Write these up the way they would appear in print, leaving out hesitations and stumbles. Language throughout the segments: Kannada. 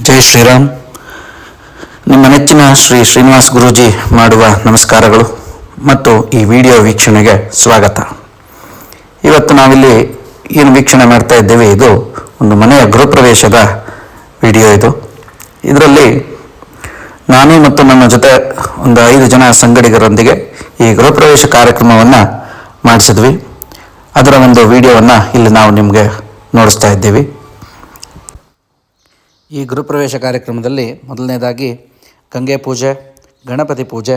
ಜೈ ಶ್ರೀರಾಮ್. ನಿಮ್ಮ ನೆಚ್ಚಿನ ಶ್ರೀ ಶ್ರೀನಿವಾಸ್ ಗುರೂಜಿ ಮಾಡುವ ನಮಸ್ಕಾರಗಳು ಮತ್ತು ಈ ವಿಡಿಯೋ ವೀಕ್ಷಣೆಗೆ ಸ್ವಾಗತ. ಇವತ್ತು ನಾವಿಲ್ಲಿ ಏನು ವೀಕ್ಷಣೆ ಮಾಡ್ತಾ ಇದ್ದೇವೆ, ಇದು ಒಂದು ಮನೆಯ ಗೃಹಪ್ರವೇಶದ ವಿಡಿಯೋ. ಇದರಲ್ಲಿ ನಾನು ಮತ್ತು ನನ್ನ ಜೊತೆ ಒಂದು 5 ಜನ ಸಂಗಡಿಗರೊಂದಿಗೆ ಈ ಗೃಹಪ್ರವೇಶ ಕಾರ್ಯಕ್ರಮವನ್ನು ಮಾಡಿಸಿದ್ವಿ. ಅದರ ಒಂದು ವಿಡಿಯೋವನ್ನು ಇಲ್ಲಿ ನಾವು ನಿಮಗೆ ನೋಡಿಸ್ತಾ ಇದ್ದೀವಿ. ಈ ಗೃಹಪ್ರವೇಶ ಕಾರ್ಯಕ್ರಮದಲ್ಲಿ ಮೊದಲನೇದಾಗಿ ಗಂಗೆ ಪೂಜೆ, ಗಣಪತಿ ಪೂಜೆ,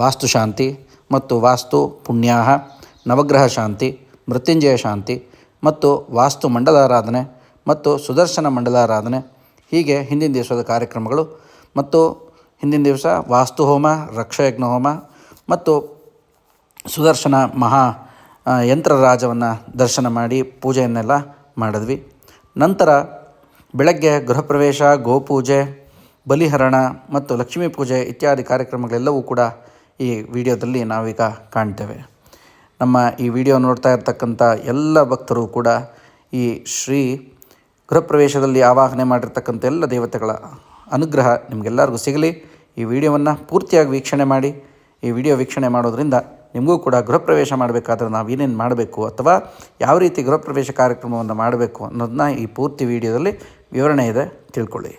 ವಾಸ್ತುಶಾಂತಿ ಮತ್ತು ವಾಸ್ತು ಪುಣ್ಯಾಹ, ನವಗ್ರಹ ಶಾಂತಿ, ಮೃತ್ಯುಂಜಯ ಶಾಂತಿ ಮತ್ತು ವಾಸ್ತು ಮಂಡಲಾರಾಧನೆ ಮತ್ತು ಸುದರ್ಶನ ಮಂಡಲಾರಾಧನೆ, ಹೀಗೆ ಹಿಂದಿನ ದಿವಸದ ಕಾರ್ಯಕ್ರಮಗಳು. ಮತ್ತು ಹಿಂದಿನ ದಿವಸ ವಾಸ್ತು ಹೋಮ, ರಕ್ಷಯಜ್ಞ ಹೋಮ ಮತ್ತು ಸುದರ್ಶನ ಮಹಾ ಯಂತ್ರರಾಜವನ್ನು ದರ್ಶನ ಮಾಡಿ ಪೂಜೆಯನ್ನೆಲ್ಲ ಮಾಡಿದ್ವಿ. ನಂತರ ಬೆಳಗ್ಗೆ ಗೃಹಪ್ರವೇಶ, ಗೋಪೂಜೆ, ಬಲಿಹರಣ ಮತ್ತು ಲಕ್ಷ್ಮೀ ಪೂಜೆ ಇತ್ಯಾದಿ ಕಾರ್ಯಕ್ರಮಗಳೆಲ್ಲವೂ ಕೂಡ ಈ ವಿಡಿಯೋದಲ್ಲಿ ನಾವೀಗ ಕಾಣ್ತೇವೆ. ನಮ್ಮ ಈ ವಿಡಿಯೋ ನೋಡ್ತಾ ಇರ್ತಕ್ಕಂಥ ಎಲ್ಲ ಭಕ್ತರು ಕೂಡ ಈ ಶ್ರೀ ಗೃಹಪ್ರವೇಶದಲ್ಲಿ ಆವಾಹನೆ ಮಾಡಿರ್ತಕ್ಕಂಥ ಎಲ್ಲ ದೇವತೆಗಳ ಅನುಗ್ರಹ ನಿಮಗೆಲ್ಲರಿಗೂ ಸಿಗಲಿ. ಈ ವಿಡಿಯೋವನ್ನು ಪೂರ್ತಿಯಾಗಿ ವೀಕ್ಷಣೆ ಮಾಡಿ. ಈ ವಿಡಿಯೋ ವೀಕ್ಷಣೆ ಮಾಡೋದ್ರಿಂದ ನಿಮಗೂ ಕೂಡ ಗೃಹಪ್ರವೇಶ ಮಾಡಬೇಕಾದ್ರೆ ನಾವು ಏನೇನು ಮಾಡಬೇಕು ಅಥವಾ ಯಾವ ರೀತಿ ಗೃಹಪ್ರವೇಶ ಕಾರ್ಯಕ್ರಮವನ್ನು ಮಾಡಬೇಕು ಅನ್ನೋದನ್ನ ಈ ಪೂರ್ತಿ ವಿಡಿಯೋದಲ್ಲಿ ವಿವರಣೆ ಇದೆ, ತಿಳ್ಕೊಳ್ಳಿ.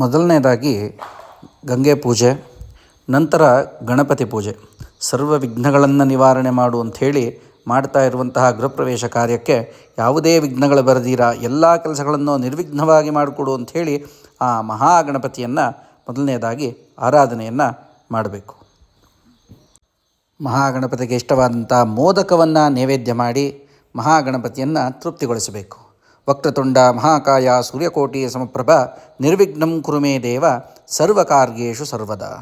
ಮೊದಲನೇದಾಗಿ ಗಂಗೆ ಪೂಜೆ, ನಂತರ ಗಣಪತಿ ಪೂಜೆ. ಸರ್ವ ವಿಘ್ನಗಳನ್ನು ನಿವಾರಣೆ ಮಾಡು ಅಂಥೇಳಿ ಮಾಡ್ತಾ ಇರುವಂತಹ ಗೃಹಪ್ರವೇಶ ಕಾರ್ಯಕ್ಕೆ ಯಾವುದೇ ವಿಘ್ನಗಳು ಬರದಿರ ಎಲ್ಲ ಕೆಲಸಗಳನ್ನು ನಿರ್ವಿಘ್ನವಾಗಿ ಮಾಡಿಕೊಡು ಅಂಥೇಳಿ ಆ ಮಹಾಗಣಪತಿಯನ್ನು ಮೊದಲನೇದಾಗಿ ಆರಾಧನೆಯನ್ನು ಮಾಡಬೇಕು. ಮಹಾಗಣಪತಿಗೆ ಇಷ್ಟವಾದಂಥ ಮೋದಕವನ್ನು ನೈವೇದ್ಯ ಮಾಡಿ ಮಹಾಗಣಪತಿಯನ್ನು ತೃಪ್ತಿಗೊಳಿಸಬೇಕು. ವಕ್ರತುಂಡ ಮಹಾಕಾಯ ಸೂರ್ಯಕೋಟಿ ಸಮಪ್ರಭ ನಿರ್ವಿಘ್ನಂ ಕುರುಮೇ ದೇವ ಸರ್ವಕಾರ್ಯೇಷು ಸರ್ವದಾ.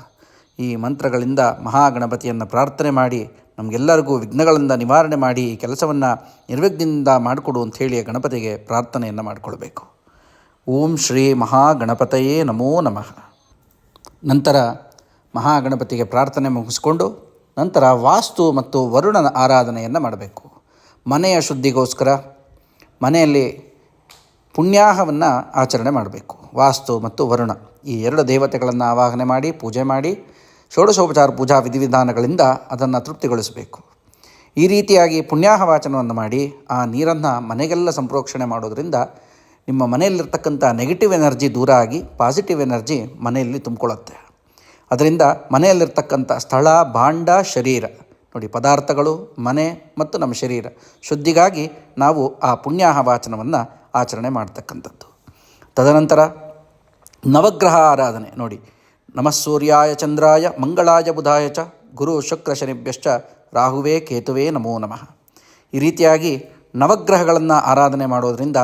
ಈ ಮಂತ್ರಗಳಿಂದ ಮಹಾಗಣಪತಿಯನ್ನು ಪ್ರಾರ್ಥನೆ ಮಾಡಿ ನಮಗೆಲ್ಲರಿಗೂ ವಿಘ್ನಗಳಿಂದ ನಿವಾರಣೆ ಮಾಡಿ ಈ ಕೆಲಸವನ್ನು ನಿರ್ವಿಘ್ನದಿಂದ ಮಾಡಿಕೊಡು ಅಂಥೇಳಿ ಗಣಪತಿಗೆ ಪ್ರಾರ್ಥನೆಯನ್ನು ಮಾಡಿಕೊಳ್ಬೇಕು. ಓಂ ಶ್ರೀ ಮಹಾಗಣಪತಯೇ ನಮೋ ನಮಃ. ನಂತರ ಮಹಾಗಣಪತಿಗೆ ಪ್ರಾರ್ಥನೆ ಮುಗಿಸ್ಕೊಂಡು ನಂತರ ವಾಸ್ತು ಮತ್ತು ವರುಣನ ಆರಾಧನೆಯನ್ನು ಮಾಡಬೇಕು. ಮನೆಯ ಶುದ್ಧಿಗೋಸ್ಕರ ಮನೆಯಲ್ಲಿ ಪುಣ್ಯಾಹವನ್ನು ಆಚರಣೆ ಮಾಡಬೇಕು. ವಾಸ್ತು ಮತ್ತು ವರುಣ ಈ 2 ದೇವತೆಗಳನ್ನು ಆವಾಹನೆ ಮಾಡಿ ಪೂಜೆ ಮಾಡಿ ಷೋಡಶೋಪಚಾರ ಪೂಜಾ ವಿಧಿವಿಧಾನಗಳಿಂದ ಅದನ್ನು ತೃಪ್ತಿಗೊಳಿಸಬೇಕು. ಈ ರೀತಿಯಾಗಿ ಪುಣ್ಯಾಹ ವಾಚನವನ್ನು ಮಾಡಿ ಆ ನೀರನ್ನು ಮನೆಗೆಲ್ಲ ಸಂಪ್ರೋಕ್ಷಣೆ ಮಾಡೋದರಿಂದ ನಿಮ್ಮ ಮನೆಯಲ್ಲಿರ್ತಕ್ಕಂಥ ನೆಗೆಟಿವ್ ಎನರ್ಜಿ ದೂರ ಆಗಿ ಪಾಸಿಟಿವ್ ಎನರ್ಜಿ ಮನೆಯಲ್ಲಿ ತುಂಬಿಕೊಳ್ಳುತ್ತೆ. ಅದರಿಂದ ಮನೆಯಲ್ಲಿರ್ತಕ್ಕಂಥ ಸ್ಥಳ, ಭಾಂಡ, ಶರೀರ ನೋಡಿ, ಪದಾರ್ಥಗಳು, ಮನೆ ಮತ್ತು ನಮ್ಮ ಶರೀರ ಶುದ್ಧಿಗಾಗಿ ನಾವು ಆ ಪುಣ್ಯಾಹ ವಾಚನವನ್ನು ಆಚರಣೆ ಮಾಡ್ತಕ್ಕಂಥದ್ದು. ತದನಂತರ ನವಗ್ರಹ ಆರಾಧನೆ ನೋಡಿ. ನಮಃ ಸೂರ್ಯಾಯ ಚಂದ್ರಾಯ ಮಂಗಳಾಯ ಬುಧಾಯ ಚ ಗುರು ಶುಕ್ರ ಶನಿಭ್ಯಶ್ಚ ರಾಹುವೇ ಕೇತುವೇ ನಮೋ ನಮಃ. ಈ ರೀತಿಯಾಗಿ ನವಗ್ರಹಗಳನ್ನು ಆರಾಧನೆ ಮಾಡೋದರಿಂದ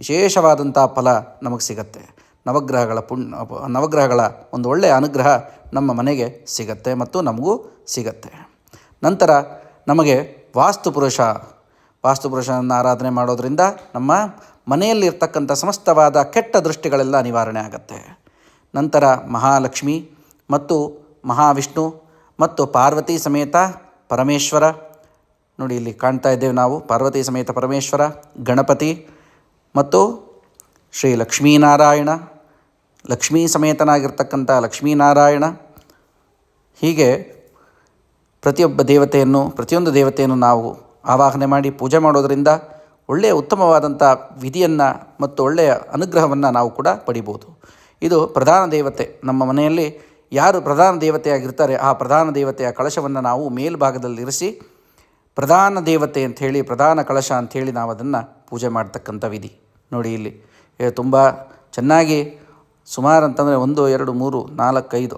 ವಿಶೇಷವಾದಂಥ ಫಲ ನಮಗೆ ಸಿಗತ್ತೆ. ನವಗ್ರಹಗಳ ಒಂದು ಒಳ್ಳೆಯ ಅನುಗ್ರಹ ನಮ್ಮ ಮನೆಗೆ ಸಿಗತ್ತೆ ಮತ್ತು ನಮಗೂ ಸಿಗತ್ತೆ. ನಂತರ ನಮಗೆ ವಾಸ್ತುಪುರುಷನನ್ನು ಆರಾಧನೆ ಮಾಡೋದರಿಂದ ನಮ್ಮ ಮನೆಯಲ್ಲಿರ್ತಕ್ಕಂಥ ಸಮಸ್ತವಾದ ಕೆಟ್ಟ ದೃಷ್ಟಿಗಳೆಲ್ಲ ನಿವಾರಣೆ ಆಗುತ್ತೆ. ನಂತರ ಮಹಾಲಕ್ಷ್ಮಿ ಮತ್ತು ಮಹಾವಿಷ್ಣು ಮತ್ತು ಪಾರ್ವತಿ ಸಮೇತ ಪರಮೇಶ್ವರ, ನೋಡಿ ಇಲ್ಲಿ ಕಾಣ್ತಾ ಇದ್ದೇವೆ ನಾವು, ಪಾರ್ವತಿ ಸಮೇತ ಪರಮೇಶ್ವರ, ಗಣಪತಿ ಮತ್ತು ಶ್ರೀ ಲಕ್ಷ್ಮೀನಾರಾಯಣ, ಲಕ್ಷ್ಮೀ ಸಮೇತನಾಗಿರ್ತಕ್ಕಂಥ ಲಕ್ಷ್ಮೀನಾರಾಯಣ, ಹೀಗೆ ಪ್ರತಿಯೊಂದು ದೇವತೆಯನ್ನು ನಾವು ಆವಾಹನೆ ಮಾಡಿ ಪೂಜೆ ಮಾಡೋದರಿಂದ ಒಳ್ಳೆಯ ಉತ್ತಮವಾದಂಥ ವಿಧಿಯನ್ನು ಮತ್ತು ಒಳ್ಳೆಯ ಅನುಗ್ರಹವನ್ನು ನಾವು ಕೂಡ ಪಡಿಬೋದು. ಇದು ಪ್ರಧಾನ ದೇವತೆ. ನಮ್ಮ ಮನೆಯಲ್ಲಿ ಯಾರು ಪ್ರಧಾನ ದೇವತೆಯಾಗಿರ್ತಾರೆ ಆ ಪ್ರಧಾನ ದೇವತೆಯ ಕಳಶವನ್ನು ನಾವು ಮೇಲ್ಭಾಗದಲ್ಲಿರಿಸಿ ಪ್ರಧಾನ ದೇವತೆ ಅಂಥೇಳಿ, ಪ್ರಧಾನ ಕಳಶ ಅಂಥೇಳಿ ನಾವು ಅದನ್ನು ಪೂಜೆ ಮಾಡ್ತಕ್ಕಂಥ ವಿಧಿ. ನೋಡಿ ಇಲ್ಲಿ ತುಂಬ ಚೆನ್ನಾಗಿ ಸುಮಾರು ಅಂತಂದರೆ 1 2 3 4 5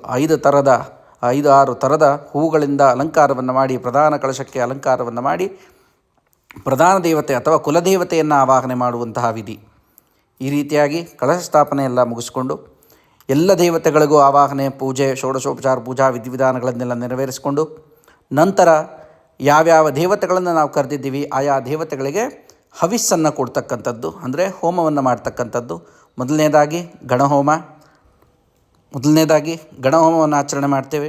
6 ಥರದ ಹೂವುಗಳಿಂದ ಅಲಂಕಾರವನ್ನು ಮಾಡಿ ಪ್ರಧಾನ ಕಳಶಕ್ಕೆ ಅಲಂಕಾರವನ್ನು ಮಾಡಿ ಪ್ರಧಾನ ದೇವತೆ ಅಥವಾ ಕುಲದೇವತೆಯನ್ನು ಆವಾಹನೆ ಮಾಡುವಂತಹ ವಿಧಿ. ಈ ರೀತಿಯಾಗಿ ಕಳಶ ಸ್ಥಾಪನೆ ಎಲ್ಲ ಮುಗಿಸ್ಕೊಂಡು ಎಲ್ಲ ದೇವತೆಗಳಿಗೂ ಆವಾಹನೆ, ಪೂಜೆ, ಷೋಡಶೋಪಚಾರ ಪೂಜಾ ವಿಧಿವಿಧಾನಗಳನ್ನೆಲ್ಲ ನೆರವೇರಿಸಿಕೊಂಡು ನಂತರ ಯಾವ್ಯಾವ ದೇವತೆಗಳನ್ನು ನಾವು ಕರೆದಿದ್ದೀವಿ ಆಯಾ ದೇವತೆಗಳಿಗೆ ಹವಿಸ್ಸನ್ನು ಕೊಡ್ತಕ್ಕಂಥದ್ದು, ಅಂದರೆ ಹೋಮವನ್ನು ಮಾಡ್ತಕ್ಕಂಥದ್ದು. ಮೊದಲನೇದಾಗಿ ಗಣಹೋಮವನ್ನು ಆಚರಣೆ ಮಾಡ್ತೇವೆ.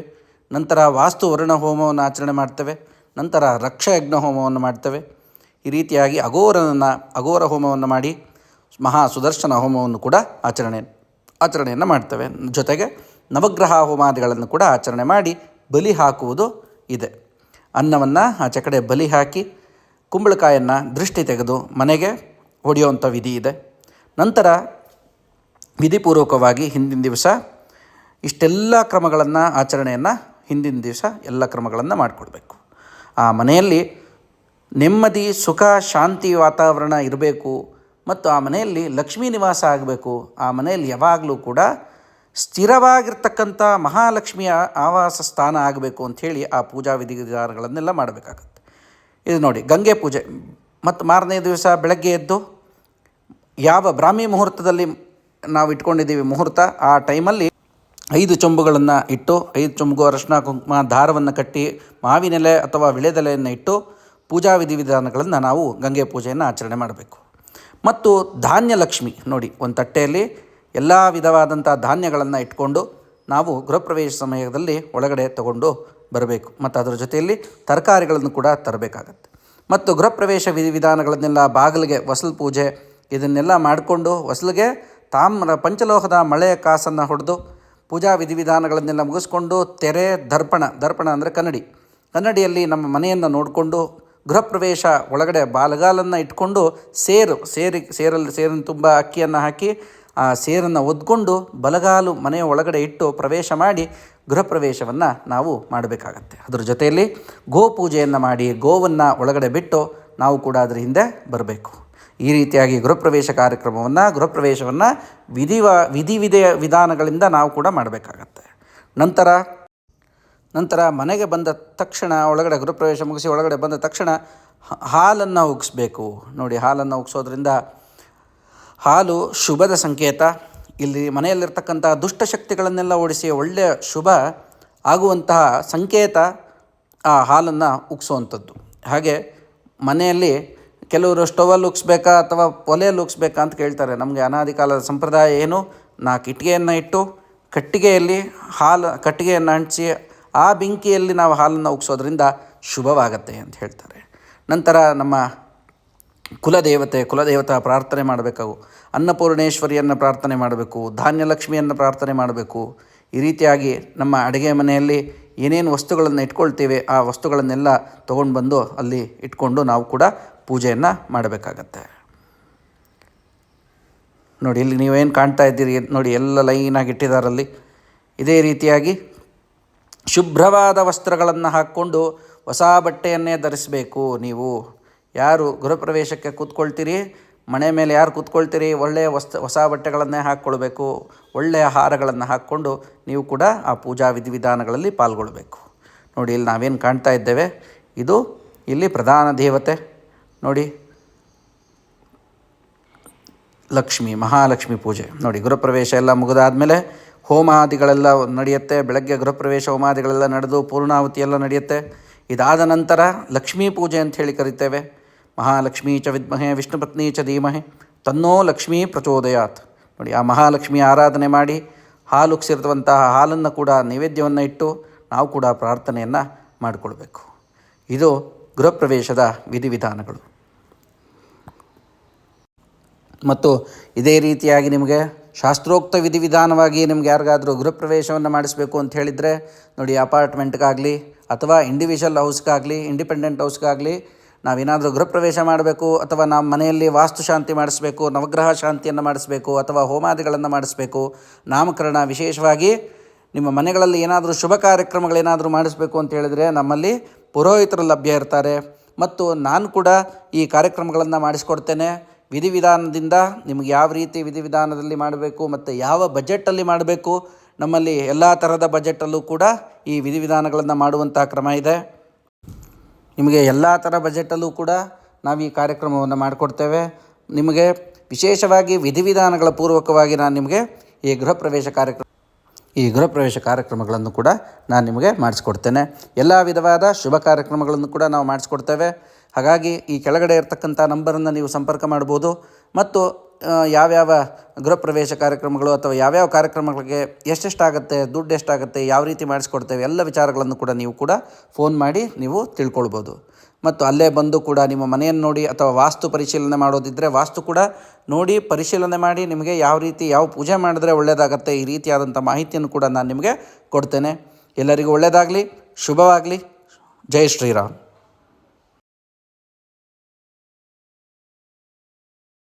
ನಂತರ ವಾಸ್ತುವರ್ಣ ಹೋಮವನ್ನು ಆಚರಣೆ ಮಾಡ್ತೇವೆ. ನಂತರ ರಕ್ಷಯಜ್ಞ ಹೋಮವನ್ನು ಮಾಡ್ತೇವೆ. ಈ ರೀತಿಯಾಗಿ ಅಘೋರ ಹೋಮವನ್ನು ಮಾಡಿ ಮಹಾ ಸುದರ್ಶನ ಹೋಮವನ್ನು ಕೂಡ ಆಚರಣೆಯನ್ನು ಮಾಡ್ತೇವೆ. ಜೊತೆಗೆ ನವಗ್ರಹ ಹೋಮಾದಿಗಳನ್ನು ಕೂಡ ಆಚರಣೆ ಮಾಡಿ ಬಲಿ ಹಾಕುವುದು ಇದೆ. ಅನ್ನವನ್ನು ಆಚೆ ಕಡೆ ಬಲಿ ಹಾಕಿ ಕುಂಬಳಕಾಯನ್ನು ದೃಷ್ಟಿ ತೆಗೆದು ಮನೆಗೆ ಹೊಡೆಯುವಂಥ ವಿಧಿ ಇದೆ. ನಂತರ ವಿಧಿಪೂರ್ವಕವಾಗಿ ಹಿಂದಿನ ದಿವಸ ಇಷ್ಟೆಲ್ಲ ಕ್ರಮಗಳನ್ನು ಹಿಂದಿನ ದಿವಸ ಎಲ್ಲ ಕ್ರಮಗಳನ್ನು ಮಾಡಿಕೊಡ್ಬೇಕು. ಆ ಮನೆಯಲ್ಲಿ ನೆಮ್ಮದಿ, ಸುಖ, ಶಾಂತಿ ವಾತಾವರಣ ಇರಬೇಕು ಮತ್ತು ಆ ಮನೆಯಲ್ಲಿ ಲಕ್ಷ್ಮೀ ನಿವಾಸ ಆಗಬೇಕು. ಆ ಮನೆಯಲ್ಲಿ ಯಾವಾಗಲೂ ಕೂಡ ಸ್ಥಿರವಾಗಿರ್ತಕ್ಕಂಥ ಮಹಾಲಕ್ಷ್ಮಿಯ ಆವಾಸ ಸ್ಥಾನ ಆಗಬೇಕು ಅಂಥೇಳಿ ಆ ಪೂಜಾ ವಿಧಿವಿಧಾನಗಳನ್ನೆಲ್ಲ ಮಾಡಬೇಕಾಗತ್ತೆ. ಇದು ನೋಡಿ ಗಂಗೆ ಪೂಜೆ ಮತ್ತು ಮಾರನೇ ದಿವಸ ಬೆಳಗ್ಗೆ ಎದ್ದು ಯಾವ ಬ್ರಾಹ್ಮಿ ಮುಹೂರ್ತದಲ್ಲಿ ನಾವು ಇಟ್ಕೊಂಡಿದ್ದೀವಿ ಮುಹೂರ್ತ, ಆ ಟೈಮಲ್ಲಿ 5 ಚೊಂಬುಗಳನ್ನು ಇಟ್ಟು 5 ಚೊಂಬು ಅರಶಿನ ಕುಂಕುಮ ದಾರವನ್ನು ಕಟ್ಟಿ ಮಾವಿನೆಲೆ ಅಥವಾ ವಿಳೆದೆಲೆಯನ್ನು ಇಟ್ಟು ಪೂಜಾ ವಿಧಿವಿಧಾನಗಳನ್ನು ನಾವು ಗಂಗೆ ಪೂಜೆಯನ್ನು ಆಚರಣೆ ಮಾಡಬೇಕು. ಮತ್ತು ಧಾನ್ಯ ಲಕ್ಷ್ಮಿ ನೋಡಿ, ಒಂದು ತಟ್ಟೆಯಲ್ಲಿ ಎಲ್ಲ ವಿಧವಾದಂಥ ಧಾನ್ಯಗಳನ್ನು ಇಟ್ಕೊಂಡು ನಾವು ಗೃಹಪ್ರವೇಶ ಸಮಯದಲ್ಲಿ ಒಳಗಡೆ ತಗೊಂಡು ಬರಬೇಕು. ಮತ್ತು ಅದರ ಜೊತೆಯಲ್ಲಿ ತರಕಾರಿಗಳನ್ನು ಕೂಡ ತರಬೇಕಾಗತ್ತೆ. ಮತ್ತು ಗೃಹಪ್ರವೇಶ ವಿಧಿವಿಧಾನಗಳನ್ನೆಲ್ಲ ಬಾಗಿಲಿಗೆ ಹೊಸಲು ಪೂಜೆ ಇದನ್ನೆಲ್ಲ ಮಾಡಿಕೊಂಡು ಹೊಸಲಿಗೆ ಪಂಚಲೋಹದ ಮಳೆಯ ಕಾಸನ್ನು ಹೊಡೆದು ಪೂಜಾ ವಿಧಿವಿಧಾನಗಳನ್ನೆಲ್ಲ ಮುಗಿಸ್ಕೊಂಡು ತೆರೆ, ದರ್ಪಣ ಅಂದರೆ ಕನ್ನಡಿಯಲ್ಲಿ ನಮ್ಮ ಮನೆಯನ್ನು ನೋಡಿಕೊಂಡು ಗೃಹಪ್ರವೇಶ ಒಳಗಡೆ ಬಾಲಗಾಲನ್ನು ಇಟ್ಕೊಂಡು ಸೇರಿನ ತುಂಬ ಅಕ್ಕಿಯನ್ನು ಹಾಕಿ ಆ ಸೇರನ್ನು ಒದ್ಕೊಂಡು ಬಲಗಾಲು ಮನೆಯ ಒಳಗಡೆ ಇಟ್ಟು ಪ್ರವೇಶ ಮಾಡಿ ಗೃಹಪ್ರವೇಶವನ್ನು ನಾವು ಮಾಡಬೇಕಾಗತ್ತೆ. ಅದರ ಜೊತೆಯಲ್ಲಿ ಗೋಪೂಜೆಯನ್ನು ಮಾಡಿ ಗೋವನ್ನು ಒಳಗಡೆ ಬಿಟ್ಟು ನಾವು ಕೂಡ ಅದರ ಹಿಂದೆ ಬರಬೇಕು. ಈ ರೀತಿಯಾಗಿ ಗೃಹಪ್ರವೇಶವನ್ನು ವಿಧಾನಗಳಿಂದ ನಾವು ಕೂಡ ಮಾಡಬೇಕಾಗತ್ತೆ. ನಂತರ ಮನೆಗೆ ಬಂದ ತಕ್ಷಣ ಒಳಗಡೆ ಗೃಹಪ್ರವೇಶ ಮುಗಿಸಿ ಒಳಗಡೆ ಬಂದ ತಕ್ಷಣ ಹಾಲನ್ನು ಉಗಿಸ್ಬೇಕು. ನೋಡಿ, ಹಾಲನ್ನು ಉಗಿಸೋದ್ರಿಂದ ಹಾಲು ಶುಭದ ಸಂಕೇತ. ಇಲ್ಲಿ ಮನೆಯಲ್ಲಿರ್ತಕ್ಕಂಥ ದುಷ್ಟಶಕ್ತಿಗಳನ್ನೆಲ್ಲ ಓಡಿಸಿ ಒಳ್ಳೆಯ ಶುಭ ಆಗುವಂತಹ ಸಂಕೇತ ಆ ಹಾಲನ್ನು ಉಗಿಸೋವಂಥದ್ದು. ಹಾಗೆ ಮನೆಯಲ್ಲಿ ಕೆಲವರು ಸ್ಟವಲ್ಲಿ ಉಗಿಸ್ಬೇಕಾ ಅಥವಾ ಒಲೆಯಲ್ಲಿ ಉಗಿಸ್ಬೇಕಾ ಅಂತ ಕೇಳ್ತಾರೆ. ನಮಗೆ ಅನಾದಿ ಕಾಲದ ಸಂಪ್ರದಾಯ ಏನು, 4 ಇಟ್ಟಿಗೆಯನ್ನು ಇಟ್ಟು ಕಟ್ಟಿಗೆಯನ್ನು ಅಂಟಿಸಿ ಆ ಬೆಂಕಿಯಲ್ಲಿ ನಾವು ಹಾಲನ್ನು ಉಗಿಸೋದ್ರಿಂದ ಶುಭವಾಗತ್ತೆ ಅಂತ ಹೇಳ್ತಾರೆ. ನಂತರ ನಮ್ಮ ಕುಲದೇವತಾ ಪ್ರಾರ್ಥನೆ ಮಾಡಬೇಕು. ಅನ್ನಪೂರ್ಣೇಶ್ವರಿಯನ್ನು ಪ್ರಾರ್ಥನೆ ಮಾಡಬೇಕು. ಧಾನ್ಯಲಕ್ಷ್ಮಿಯನ್ನು ಪ್ರಾರ್ಥನೆ ಮಾಡಬೇಕು. ಈ ರೀತಿಯಾಗಿ ನಮ್ಮ ಅಡುಗೆ ಮನೆಯಲ್ಲಿ ಏನೇನು ವಸ್ತುಗಳನ್ನು ಇಟ್ಕೊಳ್ತೀವಿ ಆ ವಸ್ತುಗಳನ್ನೆಲ್ಲ ತೊಗೊಂಡು ಬಂದು ಅಲ್ಲಿ ಇಟ್ಕೊಂಡು ನಾವು ಕೂಡ ಪೂಜೆಯನ್ನು ಮಾಡಬೇಕಾಗತ್ತೆ. ನೋಡಿ, ಇಲ್ಲಿ ನೀವೇನು ಕಾಣ್ತಾ ಇದ್ದೀರಿ ನೋಡಿ, ಎಲ್ಲ ಲೈನಾಗಿ ಇಟ್ಟಿದ್ದಾರಲ್ಲಿ. ಇದೇ ರೀತಿಯಾಗಿ ಶುಭ್ರವಾದ ವಸ್ತ್ರಗಳನ್ನು ಹಾಕ್ಕೊಂಡು ಹೊಸ ಬಟ್ಟೆಯನ್ನೇ ಧರಿಸಬೇಕು. ನೀವು ಯಾರು ಗೃಹಪ್ರವೇಶಕ್ಕೆ ಕೂತ್ಕೊಳ್ತೀರಿ, ಮನೆ ಮೇಲೆ ಯಾರು ಕೂತ್ಕೊಳ್ತೀರಿ, ಒಳ್ಳೆಯ ಹೊಸ ಬಟ್ಟೆಗಳನ್ನೇ ಹಾಕ್ಕೊಳ್ಬೇಕು. ಒಳ್ಳೆಯ ಹಾರಗಳನ್ನು ಹಾಕ್ಕೊಂಡು ನೀವು ಕೂಡ ಆ ಪೂಜಾ ವಿಧಿವಿಧಾನಗಳಲ್ಲಿ ಪಾಲ್ಗೊಳ್ಬೇಕು. ನೋಡಿ, ಇಲ್ಲಿ ನಾವೇನು ಕಾಣ್ತಾ ಇದ್ದೇವೆ, ಇದು ಇಲ್ಲಿ ಪ್ರಧಾನ ದೇವತೆ. ನೋಡಿ, ಲಕ್ಷ್ಮಿ ಮಹಾಲಕ್ಷ್ಮಿ ಪೂಜೆ ನೋಡಿ. ಗೃಹಪ್ರವೇಶ ಎಲ್ಲ ಮುಗಿದಾದಮೇಲೆ ಹೋಮಾದಿಗಳೆಲ್ಲ ನಡೆಯುತ್ತೆ. ಬೆಳಗ್ಗೆ ಗೃಹಪ್ರವೇಶ ಹೋಮಾದಿಗಳೆಲ್ಲ ನಡೆದು ಪೂರ್ಣಾಹುತಿ ಎಲ್ಲ ನಡೆಯುತ್ತೆ. ಇದಾದ ನಂತರ ಲಕ್ಷ್ಮೀ ಪೂಜೆ ಅಂತ ಹೇಳಿ ಕರಿತೇವೆ. ಮಹಾಲಕ್ಷ್ಮೀ ಚ ವಿದ್ಮಹೆ ವಿಷ್ಣುಪತ್ನಿ ಚ ಧೀಮಹಿ ತನ್ನೋ ಲಕ್ಷ್ಮೀ ಪ್ರಚೋದಯಾತ್. ನೋಡಿ, ಆ ಮಹಾಲಕ್ಷ್ಮಿಯ ಆರಾಧನೆ ಮಾಡಿ ಹಾಲುಕ್ಸಿರುವಂತಹ ಹಾಲನ್ನು ಕೂಡ ನೈವೇದ್ಯವನ್ನು ಇಟ್ಟು ನಾವು ಕೂಡ ಪ್ರಾರ್ಥನೆಯನ್ನು ಮಾಡಿಕೊಳ್ಬೇಕು. ಇದು ಗೃಹಪ್ರವೇಶದ ವಿಧಿವಿಧಾನಗಳು. ಮತ್ತು ಇದೇ ರೀತಿಯಾಗಿ ನಿಮಗೆ ಶಾಸ್ತ್ರೋಕ್ತ ವಿಧಿವಿಧಾನವಾಗಿ ನಿಮ್ಗೆ ಯಾರಿಗಾದರೂ ಗೃಹಪ್ರವೇಶವನ್ನು ಮಾಡಿಸಬೇಕು ಅಂತ ಹೇಳಿದರೆ ನೋಡಿ, ಅಪಾರ್ಟ್ಮೆಂಟ್ಗಾಗಲಿ ಅಥವಾ ಇಂಡಿವಿಜುವಲ್ ಹೌಸ್ಗಾಗಲಿ ಇಂಡಿಪೆಂಡೆಂಟ್ ಹೌಸ್ಗಾಗಲಿ ನಾವೇನಾದರೂ ಗೃಹಪ್ರವೇಶ ಮಾಡಬೇಕು ಅಥವಾ ನಮ್ಮ ಮನೆಯಲ್ಲಿ ವಾಸ್ತುಶಾಂತಿ ಮಾಡಿಸ್ಬೇಕು, ನವಗ್ರಹ ಶಾಂತಿಯನ್ನು ಮಾಡಿಸ್ಬೇಕು ಅಥವಾ ಹೋಮಾದಿಗಳನ್ನು ಮಾಡಿಸ್ಬೇಕು, ನಾಮಕರಣ, ವಿಶೇಷವಾಗಿ ನಿಮ್ಮ ಮನೆಗಳಲ್ಲಿ ಏನಾದರೂ ಶುಭ ಕಾರ್ಯಕ್ರಮಗಳೇನಾದರೂ ಮಾಡಿಸ್ಬೇಕು ಅಂತ ಹೇಳಿದರೆ ನಮ್ಮಲ್ಲಿ ಪುರೋಹಿತರು ಲಭ್ಯ ಇರ್ತಾರೆ. ಮತ್ತು ನಾನು ಕೂಡ ಈ ಕಾರ್ಯಕ್ರಮಗಳನ್ನು ಮಾಡಿಸ್ಕೊಡ್ತೇನೆ. ವಿಧಿವಿಧಾನದಿಂದ ನಿಮಗೆ ಯಾವ ರೀತಿ ವಿಧಿವಿಧಾನದಲ್ಲಿ ಮಾಡಬೇಕು ಮತ್ತು ಯಾವ ಬಜೆಟಲ್ಲಿ ಮಾಡಬೇಕು, ನಮ್ಮಲ್ಲಿ ಎಲ್ಲ ಥರದ ಬಜೆಟಲ್ಲೂ ಕೂಡ ಈ ವಿಧಿವಿಧಾನಗಳನ್ನು ಮಾಡುವಂಥ ಕ್ರಮ ಇದೆ. ನಿಮಗೆ ಎಲ್ಲ ಥರ ಬಜೆಟಲ್ಲೂ ಕೂಡ ನಾವು ಈ ಕಾರ್ಯಕ್ರಮವನ್ನು ಮಾಡಿಕೊಡ್ತೇವೆ. ನಿಮಗೆ ವಿಶೇಷವಾಗಿ ವಿಧಿವಿಧಾನಗಳ ಪೂರ್ವಕವಾಗಿ ನಾನು ನಿಮಗೆ ಈ ಗೃಹಪ್ರವೇಶ ಕಾರ್ಯಕ್ರಮಗಳನ್ನು ಕೂಡ ನಾನು ನಿಮಗೆ ಮಾಡಿಸ್ಕೊಡ್ತೇನೆ. ಎಲ್ಲ ವಿಧವಾದ ಶುಭ ಕಾರ್ಯಕ್ರಮಗಳನ್ನು ಕೂಡ ನಾವು ಮಾಡಿಸ್ಕೊಡ್ತೇವೆ. ಹಾಗಾಗಿ ಈ ಕೆಳಗಡೆ ಇರತಕ್ಕಂಥ ನಂಬರನ್ನು ನೀವು ಸಂಪರ್ಕ ಮಾಡ್ಬೋದು. ಮತ್ತು ಯಾವ್ಯಾವ ಗೃಹಪ್ರವೇಶ ಕಾರ್ಯಕ್ರಮಗಳು ಅಥವಾ ಯಾವ್ಯಾವ ಕಾರ್ಯಕ್ರಮಗಳಿಗೆ ಎಷ್ಟೆಷ್ಟಾಗುತ್ತೆ, ದುಡ್ಡು ಎಷ್ಟಾಗುತ್ತೆ, ಯಾವ ರೀತಿ ಮಾಡಿಸ್ಕೊಡ್ತೇವೆ, ಎಲ್ಲ ವಿಚಾರಗಳನ್ನು ಕೂಡ ನೀವು ಕೂಡ ಫೋನ್ ಮಾಡಿ ನೀವು ತಿಳ್ಕೊಳ್ಬೋದು. ಮತ್ತು ಅಲ್ಲೇ ಬಂದು ಕೂಡ ನಿಮ್ಮ ಮನೆಯನ್ನು ನೋಡಿ ಅಥವಾ ವಾಸ್ತು ಪರಿಶೀಲನೆ ಮಾಡೋದಿದ್ದರೆ ವಾಸ್ತು ಕೂಡ ನೋಡಿ ಪರಿಶೀಲನೆ ಮಾಡಿ ನಿಮಗೆ ಯಾವ ರೀತಿ ಯಾವ ಪೂಜೆ ಮಾಡಿದ್ರೆ ಒಳ್ಳೆಯದಾಗತ್ತೆ, ಈ ರೀತಿಯಾದಂಥ ಮಾಹಿತಿಯನ್ನು ಕೂಡ ನಾನು ನಿಮಗೆ ಕೊಡ್ತೇನೆ. ಎಲ್ಲರಿಗೂ ಒಳ್ಳೆಯದಾಗಲಿ, ಶುಭವಾಗಲಿ. ಜೈ ಶ್ರೀರಾಮ್.